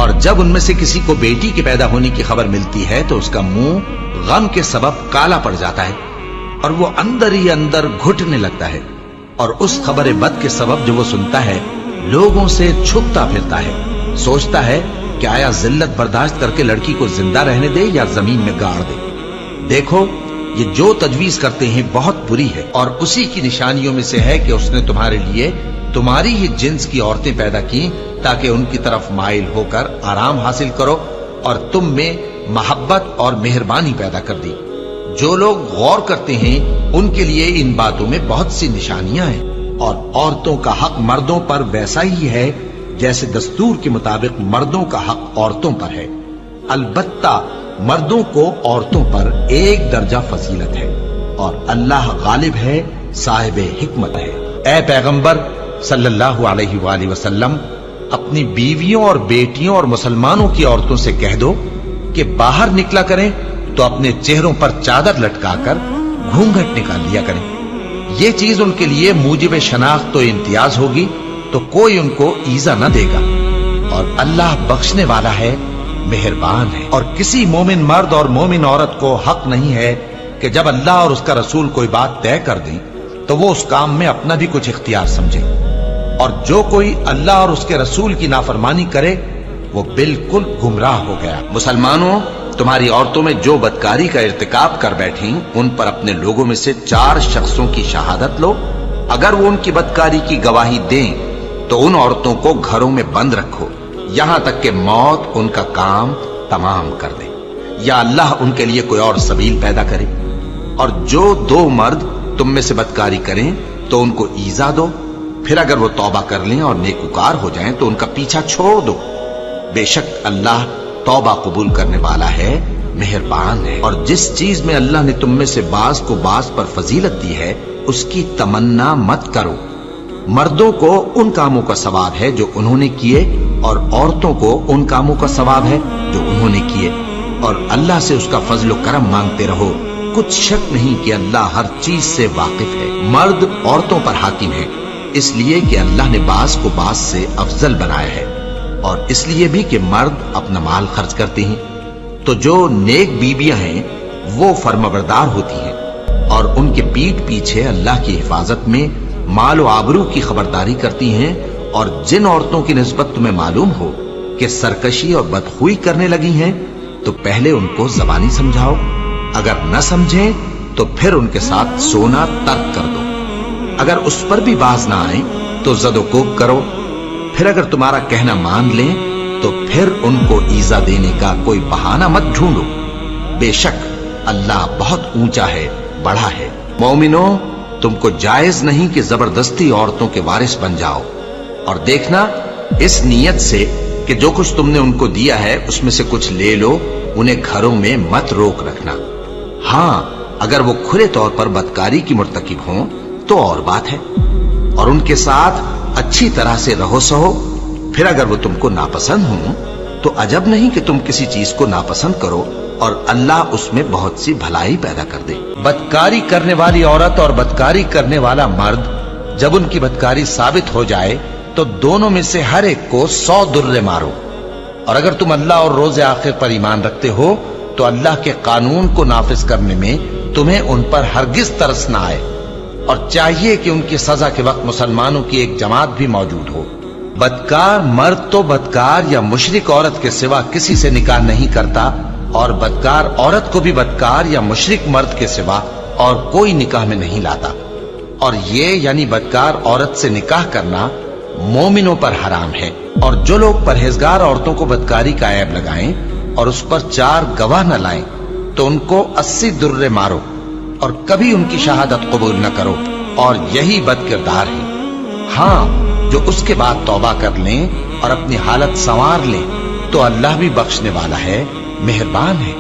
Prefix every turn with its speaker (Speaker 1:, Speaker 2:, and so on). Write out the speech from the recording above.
Speaker 1: اور جب ان میں سے کسی کو بیٹی کے پیدا ہونے کی خبر ملتی ہے تو اس کا منہ غم کے سبب کالا پڑ جاتا ہے اور وہ اندر ہی اندر گھٹنے لگتا ہے، اور اس خبر بد کے سبب جو وہ سنتا ہے لوگوں سے چھپتا پھرتا ہے، سوچتا ہے کہ آیا ذلت برداشت کر کے لڑکی کو زندہ رہنے دے یا زمین میں گاڑ دے۔ دیکھو یہ جو تجویز کرتے ہیں بہت بری ہے، اور اسی کی نشانیوں میں سے ہے کہ اس نے تمہارے لیے تمہاری ہی جنس کی عورتیں پیدا کی تاکہ ان کی طرف مائل ہو کر آرام حاصل کرو، اور تم میں محبت اور مہربانی پیدا کر دی۔ جو لوگ غور کرتے ہیں ان کے لیے ان باتوں میں بہت سی نشانیاں ہیں، اور عورتوں کا حق مردوں پر ویسا ہی ہے جیسے دستور کے مطابق مردوں کا حق عورتوں پر ہے، البتہ مردوں کو عورتوں پر ایک درجہ فضیلت ہے، اور اللہ غالب ہے، صاحب حکمت ہے۔ اے پیغمبر صلی اللہ علیہ وآلہ وسلم، اپنی بیویوں اور بیٹیوں اور مسلمانوں کی عورتوں سے کہہ دو کہ باہر نکلا کریں تو اپنے چہروں پر چادر لٹکا کر گھونگھٹ نکال لیا کریں، یہ چیز ان کے لیے موجب شناخت و امتیاز ہوگی تو کوئی ان کو ایذا نہ دے گا، اور اللہ بخشنے والا ہے، مہربان ہے۔ اور کسی مومن مرد اور مومن عورت کو حق نہیں ہے کہ جب اللہ اور اس کا رسول کوئی بات طے کر دیں تو وہ اس کام میں اپنا بھی کچھ اختیار سمجھے، اور جو کوئی اللہ اور اس کے رسول کی نافرمانی کرے وہ بالکل گمراہ ہو گیا۔ مسلمانوں، تمہاری عورتوں میں جو بدکاری کا ارتکاب کر بیٹھیں ان پر اپنے لوگوں میں سے 4 شخصوں کی شہادت لو، اگر وہ ان کی بدکاری کی گواہی دیں تو ان عورتوں کو گھروں میں بند رکھو یہاں تک کہ موت ان کا کام تمام کر دے، یا اللہ ان کے لیے کوئی اور سبیل پیدا کرے۔ اور جو 2 مرد تم میں سے بدکاری کریں تو ان کو ایذا دو، پھر اگر وہ توبہ کر لیں اور نیکوکار ہو جائیں تو ان کا پیچھا چھوڑ دو، بے شک اللہ توبہ قبول کرنے والا ہے، مہربان ہے۔ اور جس چیز میں اللہ نے تم میں سے بعض کو بعض پر فضیلت دی ہے اس کی تمنا مت کرو، مردوں کو ان کاموں کا ثواب ہے جو انہوں نے کیے، اور عورتوں کو ان کاموں کا ثواب ہے جو انہوں نے کیے، اور اللہ سے اس کا فضل و کرم مانگتے رہو، کچھ شک نہیں کہ اللہ ہر چیز سے واقف ہے۔ مرد عورتوں پر حاکم ہے اس لیے کہ اللہ نے بعض کو بعض سے افضل بنایا ہے، اور اس لیے بھی کہ مرد اپنا مال خرچ کرتے ہیں، تو جو نیک بیویاں ہیں وہ فرمانبردار ہوتی ہیں، اور ان کے پیٹھ پیچھے اللہ کی حفاظت میں مال و آبرو کی خبرداری کرتی ہیں، اور جن عورتوں کی نسبت تمہیں معلوم ہو کہ سرکشی اور بدخوئی کرنے لگی ہیں تو پہلے ان کو زبانی سمجھاؤ، اگر نہ سمجھیں تو پھر ان کے ساتھ سونا ترک کر دو، اگر اس پر بھی باز نہ آئیں تو زد و کوب کرو، پھر اگر تمہارا کہنا مان لیں تو پھر ان کو ایذا دینے کا کوئی بہانہ مت ڈھونڈو، بے شک اللہ بہت اونچا ہے، بڑا ہے۔ مومنوں، تم کو جائز نہیں کہ زبردستی عورتوں کے وارث بن جاؤ، اور دیکھنا اس نیت سے کہ جو کچھ تم نے ان کو دیا ہے اس میں سے کچھ لے لو، انہیں گھروں میں مت روک رکھنا، ہاں اگر وہ کھلے طور پر بدکاری کی مرتکب ہوں تو اور بات ہے، اور ان کے ساتھ اچھی طرح سے رہو سہو، پھر اگر وہ تم کو ناپسند ہوں تو عجب نہیں کہ تم کسی چیز کو ناپسند کرو، اور اللہ اس میں بہت سی بھلائی پیدا کر دے۔ بدکاری کرنے والی عورت اور بدکاری کرنے والا مرد جب ان کی بدکاری ثابت ہو جائے تو دونوں میں سے ہر ایک کو 100 درے مارو، اور اگر تم اللہ اور روز آخر پر ایمان رکھتے ہو تو اللہ کے قانون کو نافذ کرنے میں تمہیں ان پر ہرگز ترس نہ آئے، اور چاہیے کہ ان کی سزا کے وقت مسلمانوں کی ایک جماعت بھی موجود ہو۔ بدکار مرد تو بدکار یا مشرک عورت کے سوا کسی سے نکاح نہیں کرتا، اور بدکار عورت کو بھی بدکار یا مشرک مرد کے سوا اور کوئی نکاح میں نہیں لاتا، اور یہ یعنی بدکار عورت سے نکاح کرنا مومنوں پر حرام ہے۔ اور جو لوگ پرہیزگار عورتوں کو بدکاری کا عیب لگائیں اور اس پر 4 گواہ نہ لائیں تو ان کو 80 درے مارو، اور کبھی ان کی شہادت قبول نہ کرو، اور یہی بد کردار ہے۔ ہاں جو اس کے بعد توبہ کر لیں اور اپنی حالت سنوار لیں تو اللہ بھی بخشنے والا ہے، مہربان ہے۔